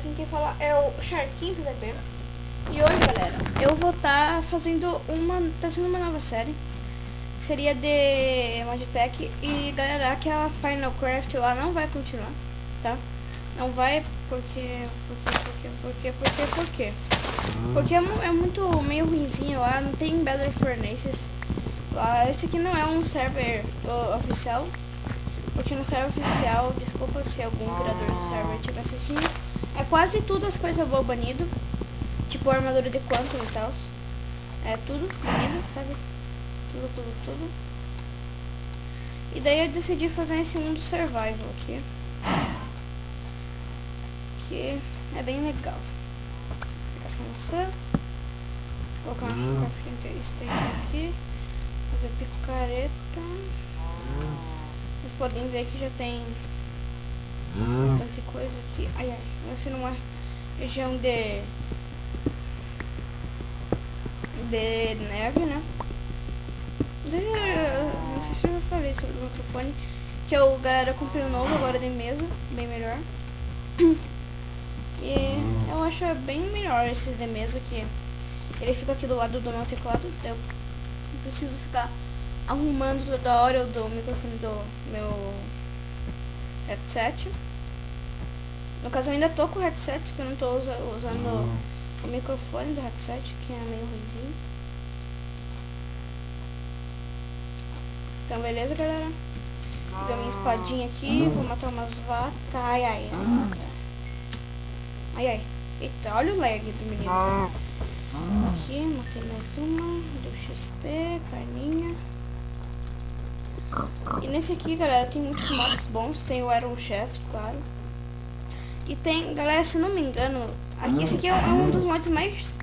com quem fala é o Sharkinho PVP. E hoje, galera, eu vou estar fazendo trazendo uma nova série. Seria de modpack. E galera, aquela Final Craft lá não vai continuar, tá? Não vai porque é muito meio ruinzinho lá, não tem Battle Furnaces lá. Esse aqui não é um server oficial, porque no server oficial, desculpa se algum criador do server estiver assistindo, é quase tudo as coisas boas banido, tipo armadura de Quantum e tal, é tudo banido, sabe? Tudo. E daí eu decidi fazer esse mundo survival aqui, que é bem legal. Pegar essa maçã, colocar um cofre inteligente aqui, fazer picareta. Vocês podem ver que já tem bastante coisa aqui. Ai, nasci numa região de neve, né? Não sei se eu já falei sobre o microfone, que eu, galera, comprei um novo agora de mesa, bem melhor. E eu acho bem melhor esses de mesa, que ele fica aqui do lado do meu teclado, então eu não preciso ficar arrumando toda hora do microfone do meu headset. No caso eu ainda tô com o headset, porque eu não tô usando o microfone do headset, que é meio ruimzinho. Então beleza, galera. Vou fazer a minha espadinha aqui, vou matar umas vacas. Ai. Eita, olha o lag do menino. Aqui, matei mais uma. Deu XP, carninha. E nesse aqui, galera, tem muitos mods bons. Tem o Iron Chest, claro. E tem, galera, se não me engano, aqui esse aqui é um dos mods mais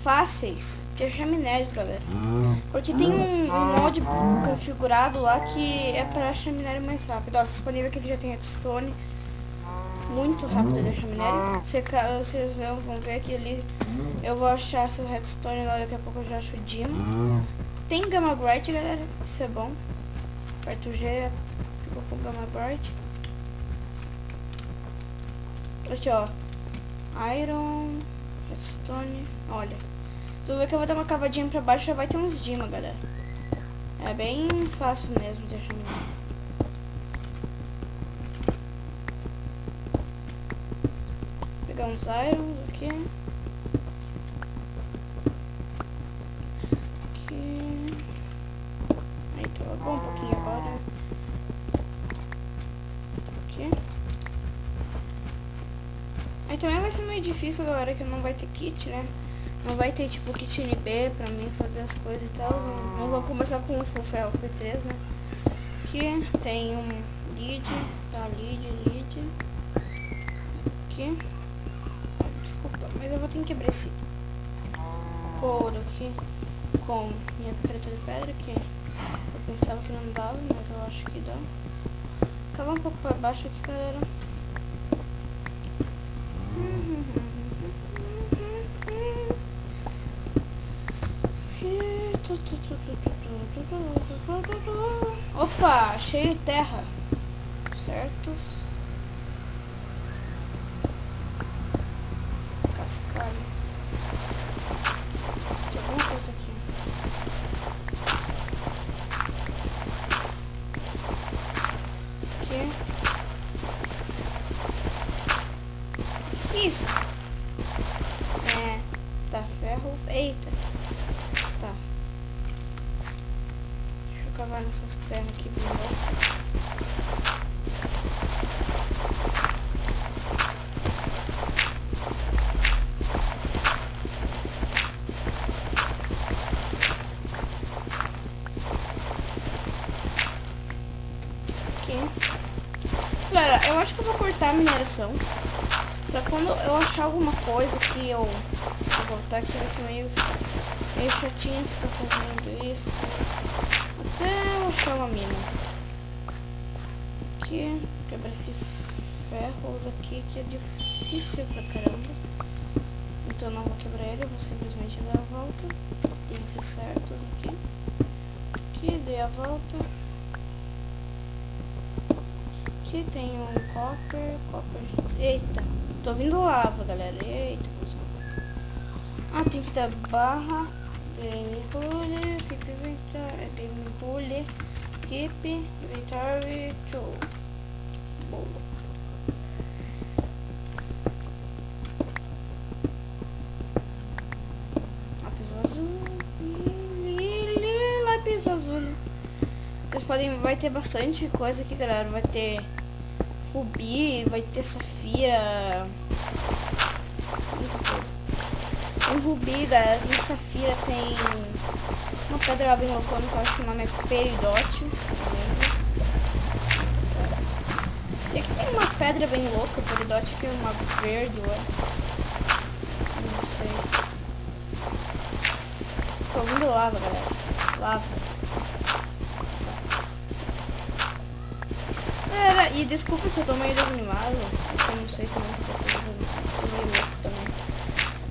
fáceis de achar minérios, galera. Porque tem um mod configurado lá que é pra achar minério mais rápido. Ó, vocês podem ver que ele já tem redstone. Muito rápido de achar minério. Vocês vão ver que ali eu vou achar essa redstone lá, daqui a pouco eu já acho o Dima. Tem Gamma Bright, galera, isso é bom. Perto G, ficou com Gamma Bright. Aqui, ó, Iron, redstone, olha. Vocês vão ver que eu vou dar uma cavadinha pra baixo, já vai ter uns Dima, galera. É bem fácil mesmo de achar minério. Pegar uns irons aqui. Aí, trocou um pouquinho agora. Aqui. Aí também vai ser meio difícil, galera, que não vai ter kit, né? Não vai ter, tipo, kit NB pra mim fazer as coisas e tal. Não vou começar com o Full P3, né? Aqui tem um lead, tá? Lead. Aqui. Desculpa, mas eu vou ter que abrir esse couro aqui com minha picareta de pedra, que eu pensava que não dava, mas eu acho que dá. Cavar um pouco pra baixo aqui, galera. Opa, achei terra. Certos. Cascalho. Tem alguma coisa aqui. Aqui. Que isso? Tá, ferros. Eita. Tá. Deixa eu cavar nessas terras aqui bem bom. Galera, eu acho que eu vou cortar a mineração pra quando eu achar alguma coisa que eu vou voltar aqui. Vai ser meio chatinho ficar fazendo isso até eu achar uma mina. Aqui, quebrar esse ferros aqui que é difícil pra caramba. Então eu não vou quebrar ele, eu vou simplesmente dar a volta. Tem esses certos aqui. Aqui, dei a volta. Aqui tem um copper. Eita, Tô ouvindo lava, galera. Eita, cuzão. Ah, tem que dar barra. Game rule, keep inventory, game rule, keep inventory to. Boa. Lápis azul. Lápis azul. Vocês podem. Vai ter bastante coisa aqui, galera. Vai ter rubi, vai ter safira. Muita coisa. Tem rubi, galera. Tem safira, tem uma pedra lá bem loucona que eu acho que o nome é peridote. Não lembro. Sei que tem uma pedra bem louca, peridote aqui, uma verde, ué. Não sei. Tô ouvindo lava, galera. Lava. Galera, e desculpa se eu tô meio desanimado. Eu não sei também porque eu tô desanimado. Eu sou meio louco também.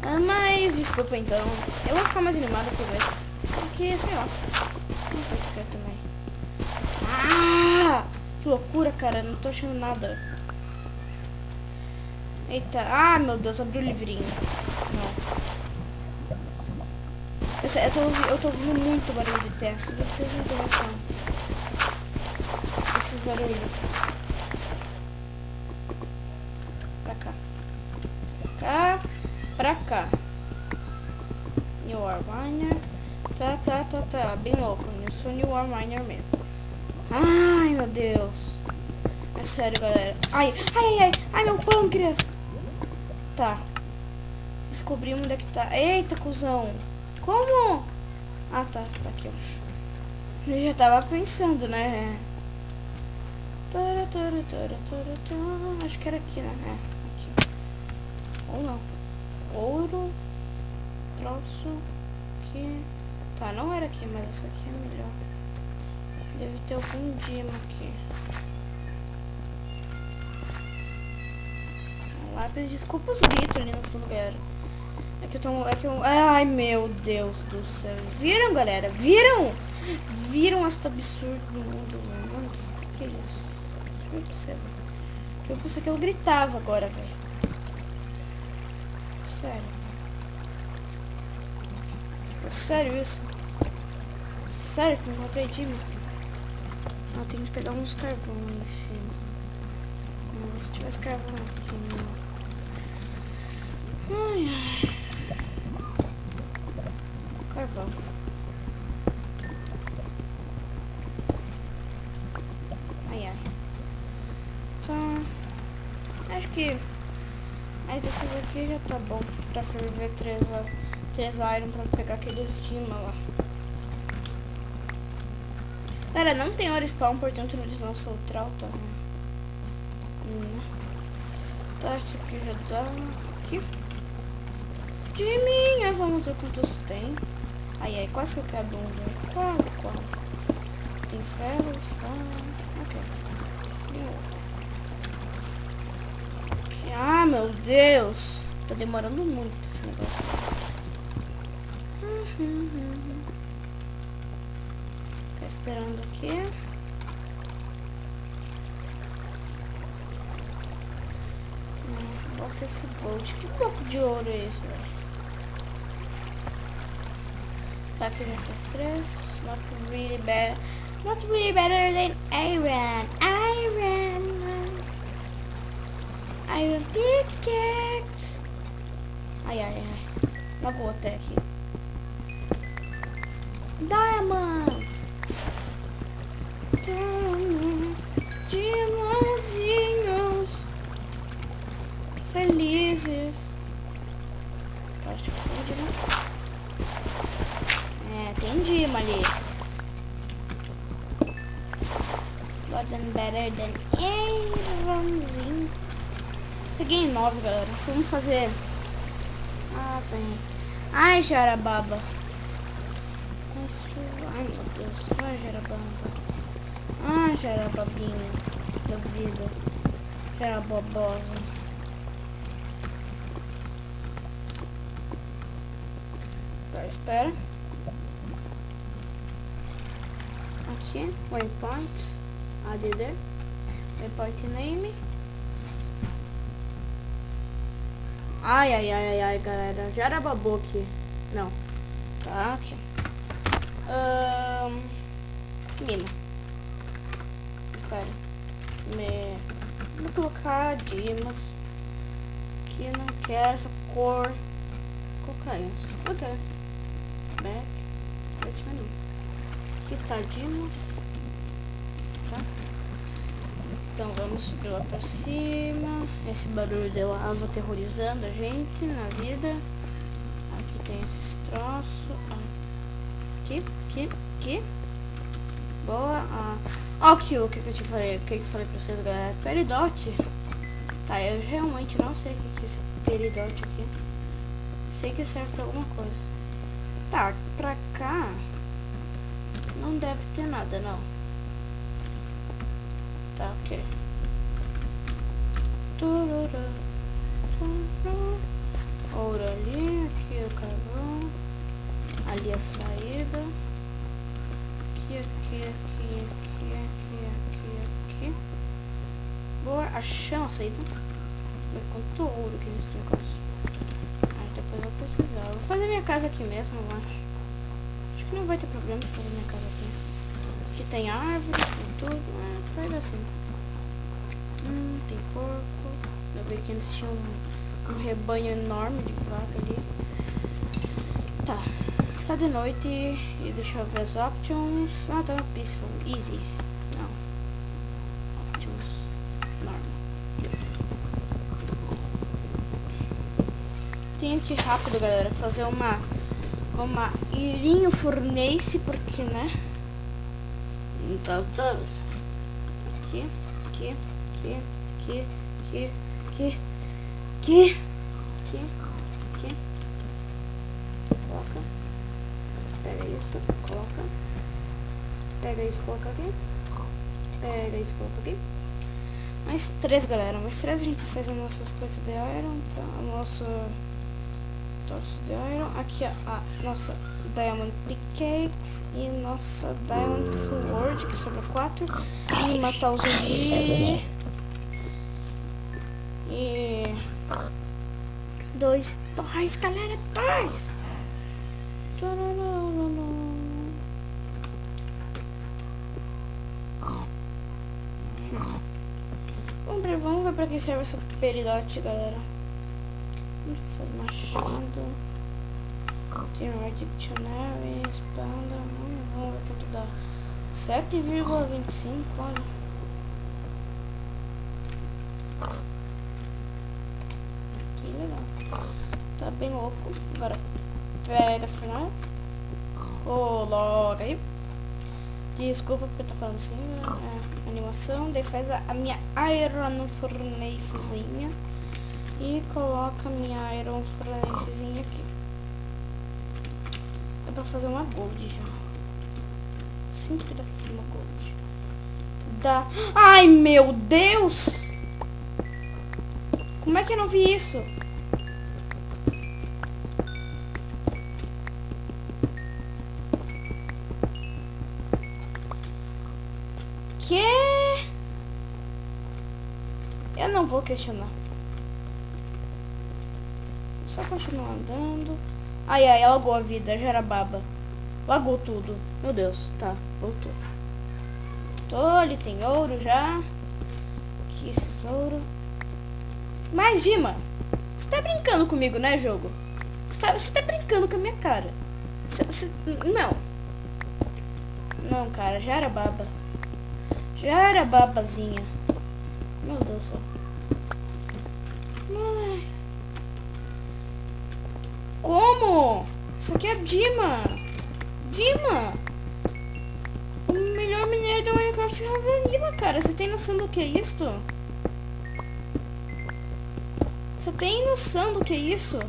Ah, mas desculpa então. Eu vou ficar mais animado por ver. Porque, sei lá. Não sei porque também. Ah! Que loucura, cara. Não tô achando nada. Eita. Ah, meu Deus. Abriu o livrinho. Não. Eu tô ouvindo muito barulho de teste. Vocês não têm noção. Esses barulhos. Pra cá. Pra cá. New War Miner. Tá. Bem louco. Eu sou New War Miner mesmo. Ai, meu Deus. É sério, galera. Ai, meu pâncreas. Tá. Descobrimos onde é que tá. Eita, cuzão. Como? Ah, tá aqui, ó. Eu já tava pensando, né? Acho que era aqui, né? É, aqui. Ou não. Ouro. Troço. Aqui. Tá, não era aqui, mas essa aqui é melhor. Deve ter algum dima aqui. Lápis, desculpa os gritos ali no fundo, galera. Ai, meu Deus do céu. Viram, galera? Viram esse absurdo do mundo, velho? Mano, que é isso? Juro pra você, velho. Eu pensei que eu gritava agora, velho. Sério. É sério isso? Sério que eu encontrei Jimmy? Ah, eu tenho que pegar uns carvão aí em cima. Não, se tivesse carvão aqui, não. Ai. Carvão. Ai. Tá. Acho que... Mas esses aqui já tá bom. Pra ferver 3 iron pra pegar aqueles rima lá. Cara, não tem hora spawn, portanto eles não são trauta. Tá, isso aqui já dá. Aqui. De minha, vamos ver quantos tem. Ai, quase que eu quebro um, velho. Quase. Tem ferro, tá? Ok. Ah, meu Deus. Tá demorando muito esse negócio. Ficar esperando aqui. Block of gold. Que bloco de ouro é esse, velho? Tá, aqui já fez 3. Not really better than iron. Iron pickaxe. Ai. Magoou até aqui. Diamonds. Diamantzinhos. Felizes. Acho que ficou um dima. Tem dima ali. Better than ironzinho. Peguei 9, galera. Vamos fazer. Ah, tem. Ai, jarababa. Ai, meu Deus. Ai, jarababa. Ai, jarababinha da vida. Jarabobosa. Tá, espera. Aqui, waypoint. ADD. Waypoint name. Ai, ai, ai, ai, ai, galera. Já era babou aqui. Não. Tá, aqui. Mina. Espera. Vou colocar Dimas. Que não quer essa cor. Vou colocar isso. Ok. Back. Esse menu. Aqui tá Dimas. Tá? Então vamos subir lá pra cima. Esse barulho de lava aterrorizando a gente na vida. Aqui tem esses troços. Aqui. Boa. Aqui o que eu te falei. O que eu falei pra vocês, galera? Peridote. Tá, eu realmente não sei o que é esse peridote aqui. Sei que serve pra alguma coisa. Tá, pra cá não deve ter nada, não. Tá, ok. Ouro ali, aqui o carvão. Ali a saída. Aqui. Boa, achamos a saída. Mas quanto ouro que nesse negócio. Aí depois eu vou precisar. Eu vou fazer minha casa aqui mesmo, eu acho. Acho que não vai ter problema de fazer minha casa aqui. Aqui tem árvore, tem tudo. Vai dar assim. Tem porco. Eu vi que eles tinham um rebanho enorme de vaca ali. Tá. Tá de noite e deixa eu ver as options. Tá no peaceful, easy. Não. Options, normal. Tenho que ir rápido, galera, fazer uma irinho furnace, porque, né? Então, tá. Aqui. Coloca. Pega isso, coloca. Pega isso, coloca aqui. Pega isso, coloca aqui. Mais 3, galera. Mais 3 a gente faz as nossas coisas de iron. Tá? O nosso torso de iron. Aqui a nossa diamond pickaxe. E nossa diamond sword, que sobra 4. E matar o zumbi. E 2, galera, 2. Vamos ver pra que serve essa peridote, galera. Vamos fazer machado. Tem um dictionary, espada. Vamos ver quanto dá. 7,25, olha. Que legal. Tá bem louco. Agora pega essa final. Coloca aí. Desculpa porque tá falando assim, animação. Daí faz a minha iron furnacezinha. E coloca a minha iron furnacezinha aqui. Dá pra fazer uma gold já. Sinto que dá pra fazer uma gold. Dá. Ai, meu Deus! Como é que eu não vi isso? Que? Eu não vou questionar. Só continuar andando. Ai, lagou a vida, já era baba. Lagou tudo. Meu Deus, tá, voltou. Ali tem ouro já. Aqui esses ouro. Mas, Dima, você tá brincando comigo, né, jogo? Você tá brincando com a minha cara. Não. Não, cara, já era baba. Já era babazinha. Meu Deus do céu. Ai. Como? Isso aqui é Dima. O melhor minério do Minecraft é a vanilla, cara. Você tem noção do que é isso? Você tem noção do que é isso?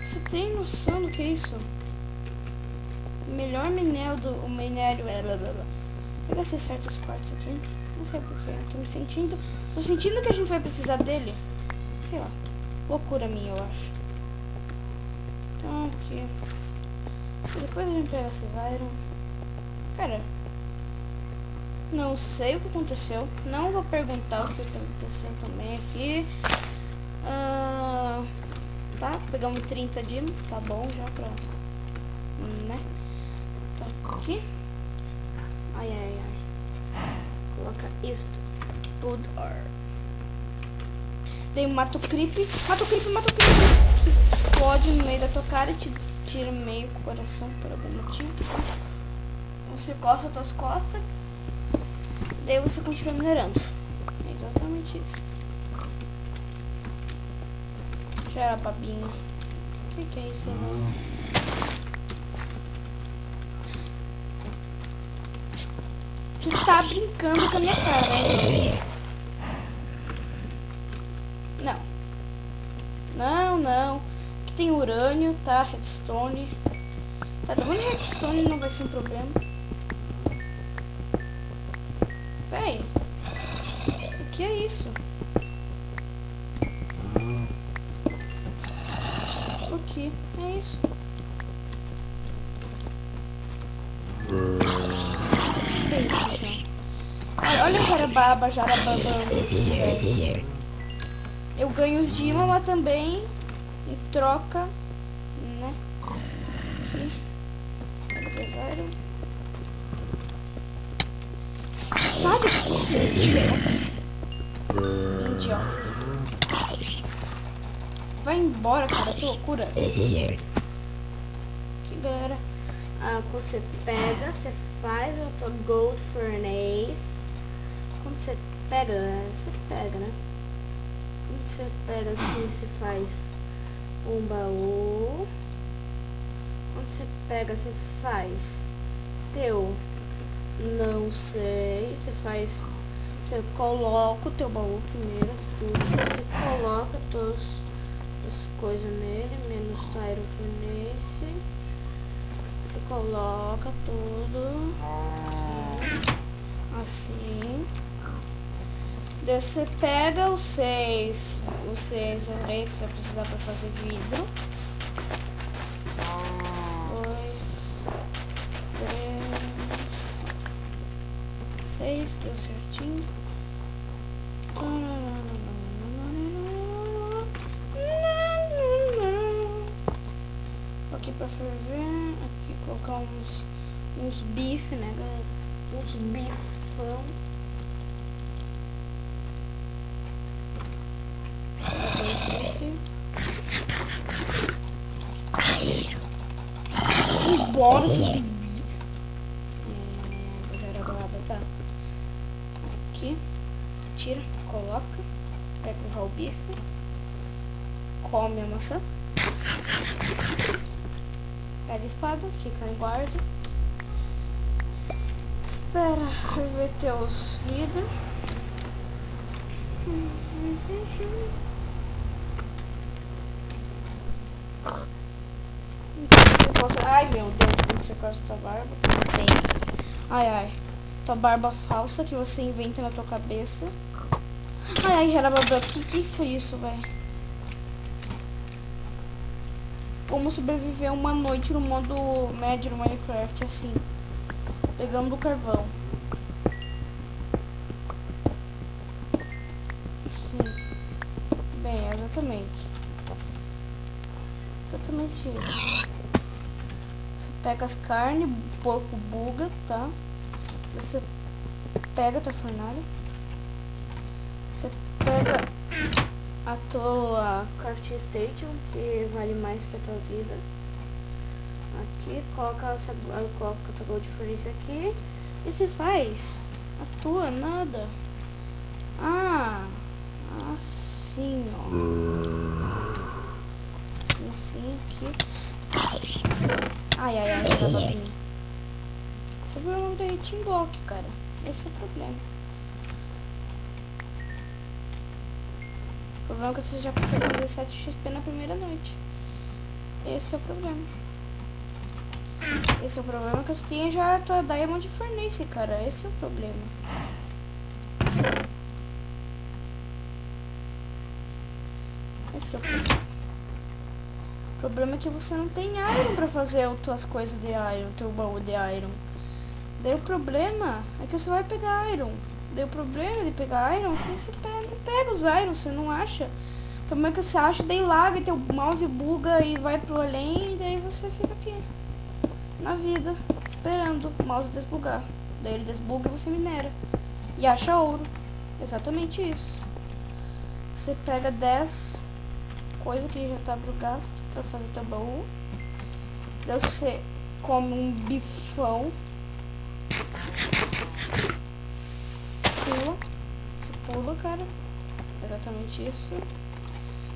Você tem noção do que é isso? O melhor minério do... O minério... Pega esses certos quartos aqui. Não sei porquê. Tô sentindo que a gente vai precisar dele. Sei lá. Loucura minha, eu acho. Então, aqui. E depois a gente pega esses iron. Cara. Não sei o que aconteceu. Não vou perguntar o que aconteceu também aqui. Tá, pegamos 30 de... Tá bom já pra... Né? Tá aqui. Ai, ai, ai. Coloca isto. Food or... Tem mato creep. Mato creep. Que explode no meio da tua cara e te tira meio com o coração por algum motivo. Você coça as tuas costas. Daí você continua minerando. É exatamente isso. Já era babinha. O que é isso, não? Você tá brincando com a minha cara, né? Não. Aqui tem urânio, tá? Redstone. Tá, derrubando redstone não vai ser um problema. Véi. O que é isso? O que é isso? Olha a jarababa. Eu ganho os Dima, mas também em troca, né? Aqui. Zero. Sai daqui, seu idiota. Vai embora, cara, que loucura. Aqui, galera. Você pega, você faz o teu Gold Furnace. Quando você pega, né? Quando você pega assim, você faz um baú. Quando você pega, você faz teu... Não sei, você coloca o teu baú primeiro, tudo, você coloca as coisas nele, menos Iron Furnace, você coloca tudo, assim, daí você pega os seis areias que você vai precisar para fazer vidro, 6, deu certinho. Aqui pra ferver, aqui colocar uns bife, né, galera? Uns bifão. Embora esse bife. Tá. Aqui, tira, coloca, pega o raw bife, come a maçã, pega a espada, fica em guarda, espera ferver teus vidros. Ai meu Deus, como você corta tua barba? Ai. Tua barba falsa que você inventa na tua cabeça. Ai, Jarababa, que foi isso, velho? Como sobreviver uma noite no modo médio no Minecraft, assim. Pegando o carvão. Sim. Bem, exatamente. Exatamente isso. Você pega as carnes, o porco buga, tá? Você pega a tua fornalha. Você pega a tua crafting station, que vale mais que a tua vida. Aqui, coloca a tua gold furnace aqui. E você faz a tua nada. Assim, ó. Assim, aqui. Ai, tá babinha. Esse é o problema do hitting block, cara. Esse é o problema. O problema é que você já fica com 17 XP na primeira noite. Esse é o problema. Esse é o problema que você tem já a tua Diamond Furnace, cara. Esse é o problema. Esse é o problema. O problema é que você não tem Iron pra fazer as tuas coisas de Iron, teu baú de Iron. Daí o problema é que você vai pegar Iron. Daí o problema de pegar Iron é que você pega os Iron, você não acha. O problema é que você acha, daí laga e teu mouse buga e vai pro além, e daí você fica aqui, na vida, esperando o mouse desbugar. Daí ele desbuga e você minera. E acha ouro. Exatamente isso. Você pega 10 coisas que já tá pro gasto pra fazer teu baú. Daí você come um bifão. Você pula, cara. Exatamente isso.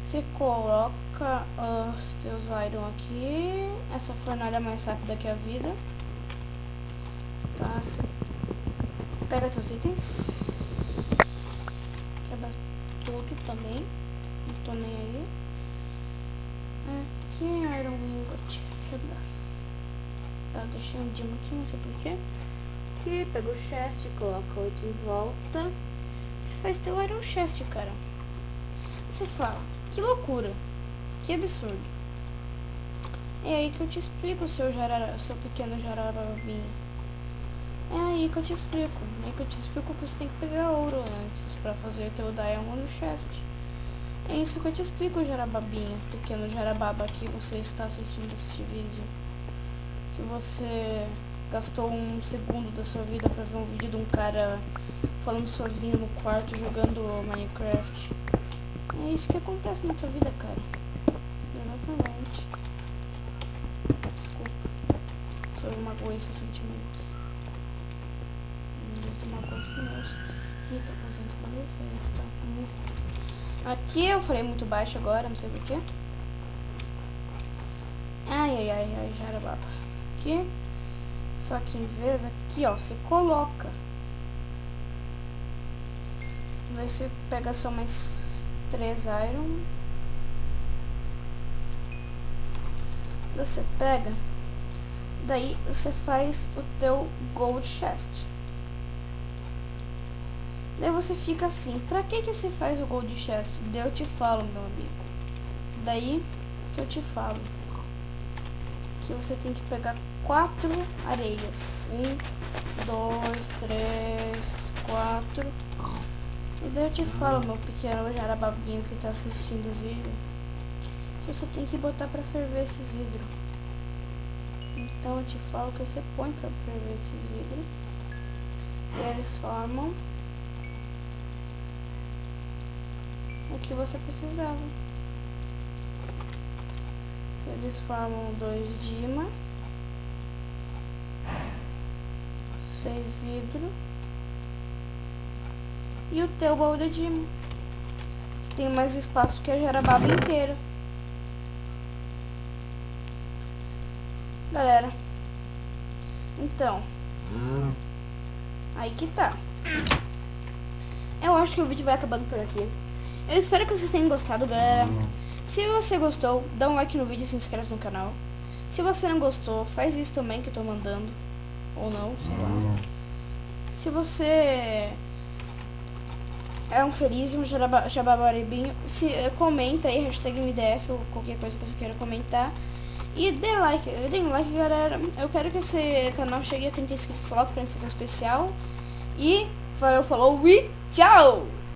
Você coloca os teus iron aqui. Essa fornalha é mais rápida que a vida. Tá, você pega teus itens. Quebra tudo também. Não tô nem aí. Aqui, iron ingot. Deixa eu dar. Tá, deixei um dimo aqui, não sei porquê. Aqui, pega o chest, coloca 8 em volta. Você faz teu iron chest, cara. Você fala, que loucura, que absurdo. É aí que eu te explico, seu pequeno jararabinho. É aí que eu te explico. É aí que eu te explico que você tem que pegar ouro antes pra fazer teu diamond chest. É isso que eu te explico, jarababinho, pequeno jarababa, que você está assistindo este vídeo. Que você gastou um segundo da sua vida pra ver um vídeo de um cara falando sozinho no quarto jogando Minecraft. É isso que acontece na tua vida, cara. Exatamente. Desculpa. Só eu magoei seus sentimentos. Eu tô magoando os meus. Ih, tô fazendo barulho feio, tá? Aqui eu falei muito baixo agora, não sei porquê. Ai, jarababa. Aqui. Só que em vez aqui, ó, você coloca. Daí você pega só mais 3 iron. Você pega. Daí você faz o teu gold chest. Daí você fica assim, pra que você faz o gold chest? Daí eu te falo, meu amigo. Daí que eu te falo. Que você tem que pegar 4 areias. 1, 2, 3, 4. E daí eu te falo, meu pequeno jarababinho que tá assistindo o vídeo, que você tem que botar pra ferver esses vidros. Então eu te falo que você põe pra ferver esses vidros. E eles formam o que você precisava. Se eles formam 2 dima, 6 vidro e o teu baú de dima, que tem mais espaço que a jarababa inteira. Galera, então, aí que tá. Eu acho que o vídeo vai acabando por aqui. Eu espero que vocês tenham gostado, galera. Se você gostou, dá um like no vídeo e se inscreve no canal. Se você não gostou, faz isso também que eu tô mandando. Ou não, sei lá. Se você é um feliz, um jababaribinho, comenta aí, hashtag MDF ou qualquer coisa que você queira comentar. E dê like, galera. Eu quero que esse canal chegue a 30 inscritos logo pra mim fazer um especial. E falou e tchau!